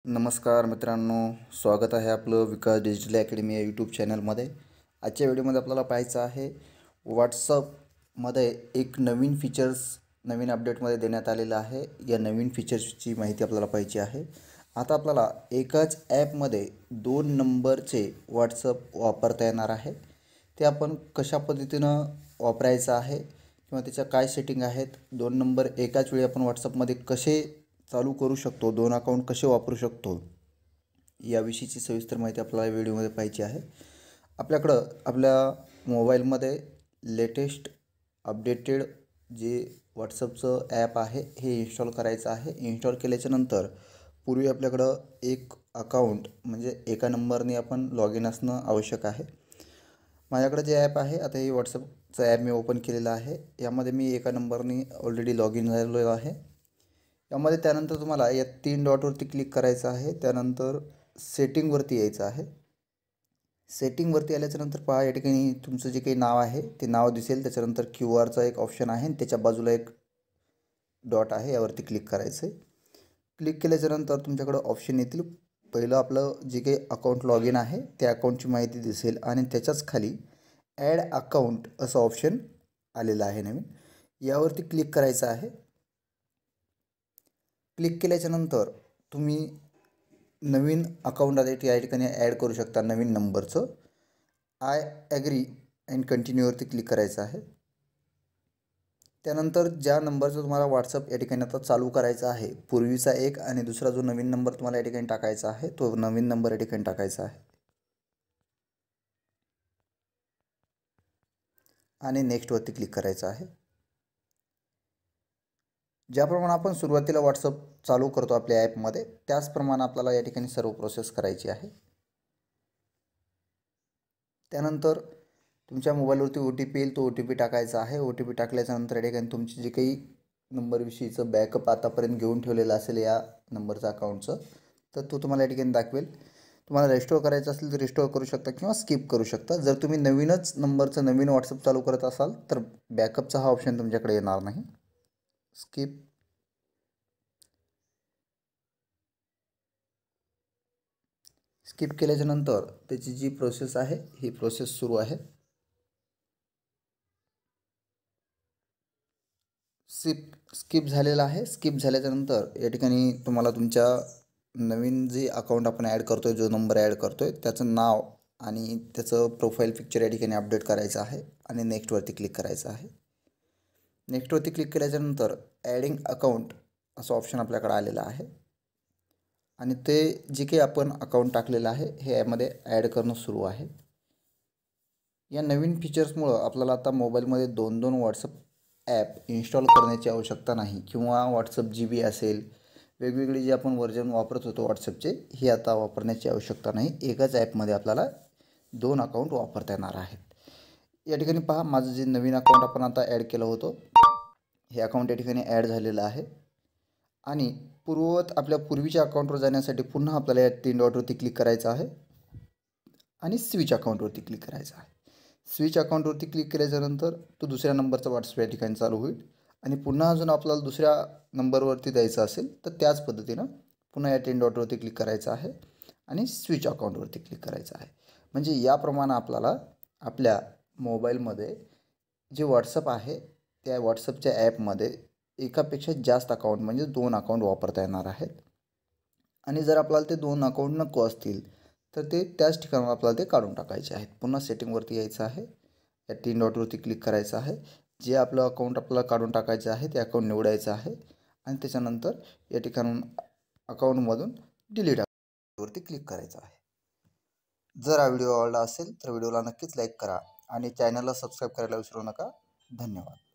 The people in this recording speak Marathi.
नमस्कार मित्रांनो, स्वागत आहे आपलं विकास डिजिटल अकॅडमी या यूट्यूब चॅनलमध्ये। आजच्या व्हिडिओमध्ये आपल्याला पाहायचं आहे व्हॉट्सअपमध्ये एक नवीन फीचर्स नवीन अपडेटमध्ये देण्यात आलेलं आहे। या नवीन फीचर्सची माहिती आपल्याला पाहिजे आहे। आता आपल्याला एकाच ॲपमध्ये दोन नंबरचे व्हॉट्सअप वापरता येणार आहे। ते आपण कशा पद्धतीनं वापरायचं आहे किंवा त्याच्या काय सेटिंग आहेत, दोन नंबर एकाच वेळी आपण व्हॉट्सअपमध्ये कसे चालू करू शकतो, दोन अकाउंट कसे वापरू शकतो, याविषयीची सविस्तर माहिती आपल्याला व्हिडिओमध्ये पाहिजे आहे। आपल्याकडं आपल्या मोबाईलमध्ये लेटेस्ट अपडेटेड जे व्हॉट्सअपचं ॲप आहे हे इन्स्टॉल करायचं आहे। इन्स्टॉल केल्याच्यानंतर पूर्वी आपल्याकडं एक अकाउंट म्हणजे एका नंबरने आपण लॉग इन असणं आवश्यक आहे। माझ्याकडे जे ॲप आहे, आता हे व्हॉट्सअपचं ॲप मी ओपन केलेलं आहे। यामध्ये मी एका नंबरने ऑलरेडी लॉग इन झालेलो आहे। यामध्ये त्यानंतर तुम्हाला या तीन डॉटवरती क्लिक करायचं आहे। त्यानंतर सेटिंगवरती यायचं आहे। सेटिंगवरती आल्याच्यानंतर पहा, या ठिकाणी तुमचं जे काही नाव आहे ते नाव दिसेल। त्याच्यानंतर क्यूआरचा एक ऑप्शन आहे आणि त्याच्या बाजूला एक डॉट आहे, यावरती क्लिक करायचं आहे। क्लिक केल्याच्यानंतर तुमच्याकडे ऑप्शन येतील। पहिलं आपलं जे काही अकाउंट लॉग इन आहे त्या अकाउंटची माहिती दिसेल आणि त्याच्याच खाली ॲड अकाउंट असं ऑप्शन आलेलं आहे नवीन, यावरती क्लिक करायचं आहे। क्लिक केल्याच्यानंतर तुम्ही नवीन अकाउंट या ठिकाणी ॲड करू शकता नवीन नंबरचं। आय ॲग्री अँड कंटिन्यूवरती क्लिक करायचं आहे। त्यानंतर ज्या नंबरचं तुम्हाला व्हॉट्सअप या ठिकाणी आता चालू करायचा आहे, पूर्वीचा एक आणि दुसरा जो नवीन नंबर तुम्हाला या ठिकाणी टाकायचा आहे, तो नवीन नंबर या ठिकाणी टाकायचा आहे आणि नेक्स्टवरती क्लिक करायचं आहे। ज्याप्रमाणे आपण सुरुवातीला व्हॉट्सअप चालू करतो आपल्या ॲपमध्ये, त्याचप्रमाणे आपल्याला या ठिकाणी सर्व प्रोसेस करायची आहे। त्यानंतर तुमच्या मोबाईलवरती OTP येईल, तो OTP टाकायचा आहे। OTP टाकल्याच्यानंतर या ठिकाणी तुमची जी काही नंबरविषयीचं बॅकअप आतापर्यंत घेऊन ठेवलेलं असेल या नंबरचं अकाउंटचं, तर तो तुम्हाला या ठिकाणी दाखवेल। तुम्हाला रिस्टोर करायचं असेल तर रिस्टोर करू शकता किंवा स्किप करू शकता। जर तुम्ही नवीनच नंबरचं नवीन व्हॉट्सअप चालू करत असाल तर बॅकअपचा हा ऑप्शन तुमच्याकडे येणार नाही। स्किप स्किप केल्याच्यानंतर त्याची जी प्रोसेस आहे ही प्रोसेस सुरू आहे। स्किप झालेला आहे। स्किप झाल्याच्यानंतर या ठिकाणी तुम्हाला तुमच्या नवीन जे अकाउंट आपण ॲड करतोय, जो नंबर ॲड करतोय त्याचं नाव आणि त्याचं प्रोफाईल पिक्चर या ठिकाणी अपडेट करायचं आहे आणि नेक्स्टवरती क्लिक करायचं आहे। नेक्स्टवरती क्लिक केल्याच्यानंतर ॲडिंग अकाउंट असं ऑप्शन आपल्याकडे आलेलं आहे आणि ते जे काही आपण अकाउंट टाकलेलं आहे हे यामध्ये ॲड करणं सुरू आहे। या नवीन फीचर्समुळं आपल्याला आता मोबाईलमध्ये दोन व्हॉट्सअप ॲप इन्स्टॉल करण्याची आवश्यकता नाही किंवा व्हॉट्सअप GB असेल, वेगवेगळे जे आपण व्हर्जन वापरत होतो व्हॉट्सअपचे, हे आता वापरण्याची आवश्यकता नाही। एकाच ॲपमध्ये आपल्याला दोन अकाउंट वापरता येणार आहेत। या ठिकाणी पहा, माझं जे नवीन अकाउंट आपण आता ॲड केलं होतं, हे अकाउंट या ठिकाणी ॲड झालेलं आहे आणि आपल्या पूर्वीच्या अकाउंटवर जाण्यासाठी पुन्हा आपल्याला या तीन डॉटवरती क्लिक करायचं आहे आणि स्विच अकाउंटवरती क्लिक करायचं आहे। स्विच अकाउंटवरती क्लिक केल्याच्यानंतर तो दुसऱ्या नंबरचा व्हॉट्सअप या ठिकाणी चालू होईल आणि पुन्हा अजून आपल्याला दुसऱ्या नंबरवरती द्यायचं असेल तर त्याच पद्धतीनं पुन्हा या तीन डॉटवरती क्लिक करायचं आहे आणि स्विच अकाउंटवरती क्लिक करायचं आहे। म्हणजे याप्रमाणे आपल्याला आपल्या मोबाईलमध्ये जे व्हॉट्सअप आहे त्या व्हॉट्सअपच्या ॲपमध्ये एकापेक्षा जास्त अकाउंट म्हणजे दोन अकाउंट वापरता येणार आहेत आणि जर आपल्याला ते दोन अकाउंट नको असतील तर ते त्याच ठिकाणावर आपल्याला ते काढून टाकायचे आहेत। पुन्हा सेटिंगवरती यायचं आहे, या तीन डॉटवरती क्लिक करायचं आहे। जे आपलं अकाउंट आपल्याला काढून टाकायचं आहे ते अकाउंट निवडायचं आहे आणि त्याच्यानंतर या ठिकाणून अकाउंटमधून डिलीट वरती क्लिक करायचं आहे। जर हा व्हिडिओ आवडला असेल तर व्हिडिओला नक्कीच लाईक करा आणि चॅनलला सबस्क्राईब करायला विसरू नका। धन्यवाद।